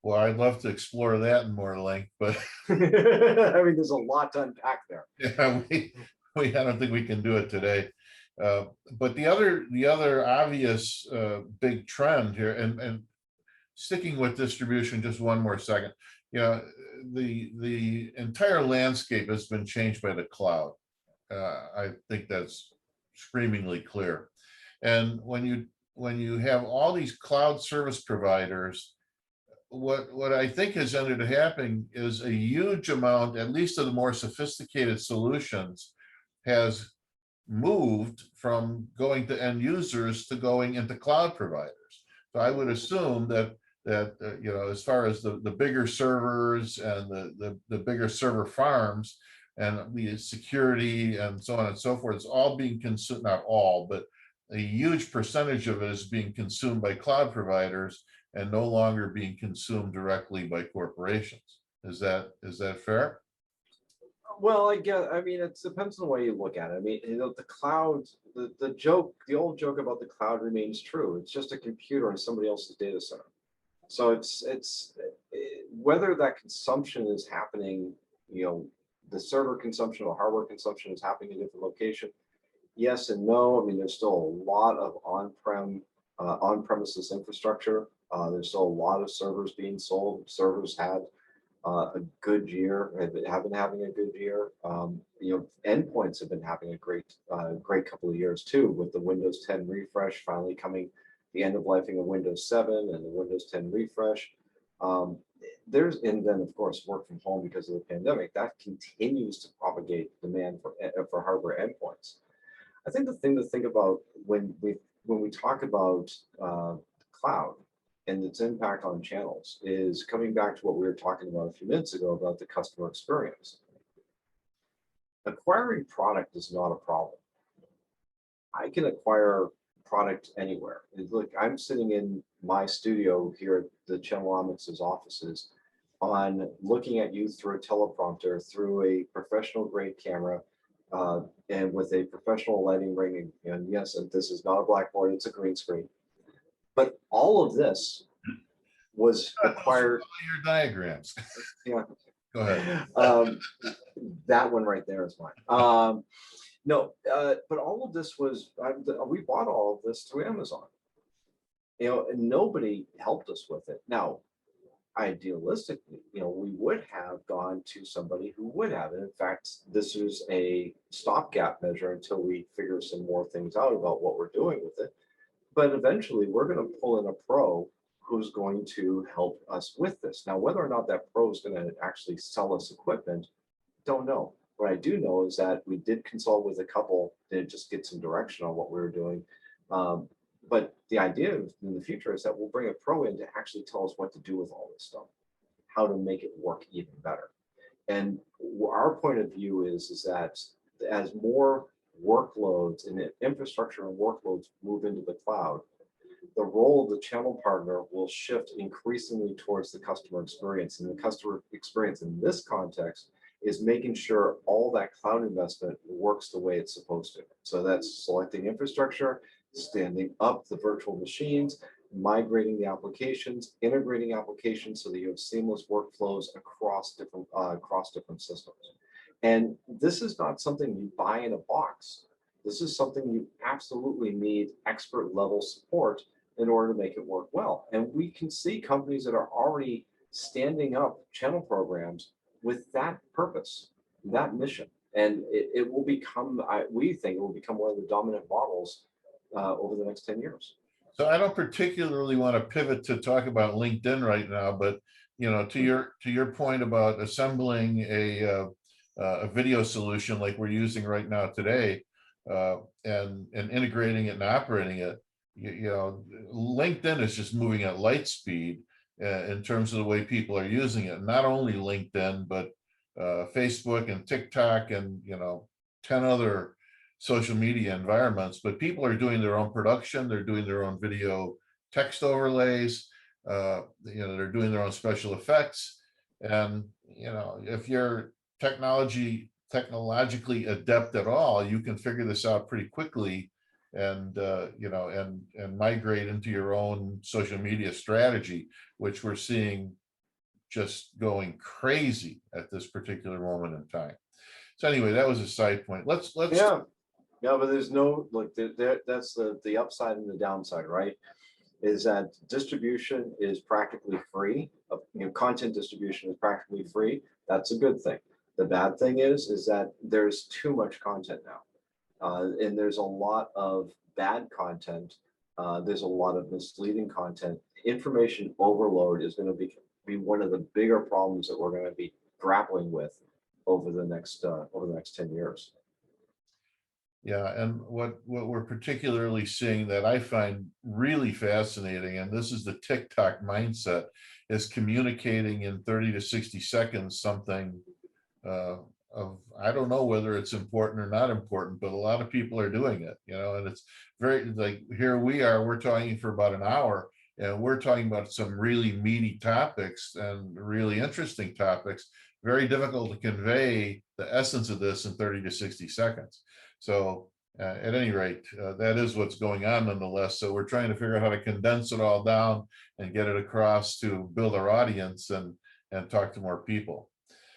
Well, I'd love to explore that in more length, but I mean, there's a lot to unpack there. yeah, I don't think we can do it today. But the other obvious big trend here, and sticking with distribution just one more second, you know, the entire landscape has been changed by the cloud. I think that's screamingly clear. And when you have all these cloud service providers, what I think has ended up happening is a huge amount, at least of the more sophisticated solutions, has moved from going to end users to going into cloud providers. So I would assume that you know, as far as the bigger servers and the bigger server farms and the security and so on and so forth, it's all being consumed, not all, but a huge percentage of it is being consumed by cloud providers and no longer being consumed directly by corporations. Is that fair? Well, I guess, I mean, it depends on the way you look at it. I mean, the cloud, the old joke about the cloud remains true. It's just a computer in somebody else's data center. So whether that consumption is happening, the server consumption or hardware consumption is happening in a different location. Yes and no. I mean, there's still a lot of on-premises infrastructure. There's still a lot of servers being sold. Servers had a good year, have been having a good year. Endpoints have been having a great couple of years too, with the Windows 10 refresh finally coming, the end of lifing of Windows 7 and the Windows 10 refresh. And then of course work from home because of the pandemic that continues to propagate demand for hardware endpoints. I think the thing to think about when we talk about cloud and its impact on channels is coming back to what we were talking about a few minutes ago about the customer experience. Acquiring product is not a problem. I can acquire product anywhere. Look, I'm sitting in my studio here at the Channelnomics' offices on looking at you through a teleprompter, through a professional grade camera, and with a professional lighting ring. And yes, and this is not a blackboard, it's a green screen. But all of this was acquired. Your diagrams. Yeah. Go ahead. That one right there is mine. No, but all of this was, we bought all of this through Amazon. And nobody helped us with it. Now, idealistically, we would have gone to somebody who would have it. In fact, this is a stopgap measure until we figure some more things out about what we're doing with it. But eventually, we're going to pull in a pro who's going to help us with this. Now, whether or not that pro is going to actually sell us equipment, don't know. What I do know is that we did consult with a couple to just get some direction on what we were doing. But the idea in the future is that we'll bring a pro in to actually tell us what to do with all this stuff, how to make it work even better. And our point of view is that as more workloads and infrastructure and workloads move into the cloud, the role of the channel partner will shift increasingly towards the customer experience. And the customer experience in this context is making sure all that cloud investment works the way it's supposed to. So that's selecting infrastructure, standing up the virtual machines, migrating the applications, integrating applications so that you have seamless workflows across different systems. And this is not something you buy in a box. This is something you absolutely need expert level support in order to make it work well. And we can see companies that are already standing up channel programs with that purpose, that mission. And it will become, we think it will become one of the dominant models over the next 10 years. So I don't particularly want to pivot to talk about LinkedIn right now, but to your point about assembling a video solution like we're using right now today, and integrating it and operating it, LinkedIn is just moving at light speed in terms of the way people are using it. Not only LinkedIn, but Facebook and TikTok and 10 other social media environments. But people are doing their own production, they're doing their own video text overlays, they're doing their own special effects. And if you're technologically adept at all, you can figure this out pretty quickly and and migrate into your own social media strategy, which we're seeing just going crazy at this particular moment in time. So anyway, that was a side point. Let's Yeah, yeah, but there's no, like, that's the upside and the downside, right? Is that distribution is practically free. Content distribution is practically free. That's a good thing. The bad thing is that there's too much content now. And there's a lot of bad content. There's a lot of misleading content. Information overload is going to be one of the bigger problems that we're going to be grappling with over the next 10 years. Yeah, and what we're particularly seeing that I find really fascinating, and this is the TikTok mindset, is communicating in 30 to 60 seconds something of, I don't know whether it's important or not important, but a lot of people are doing it, and it's very, like, here we are, we're talking for about an hour, and we're talking about some really meaty topics and really interesting topics, very difficult to convey the essence of this in 30 to 60 seconds. So at any rate, that is what's going on nonetheless. So we're trying to figure out how to condense it all down and get it across to build our audience and talk to more people.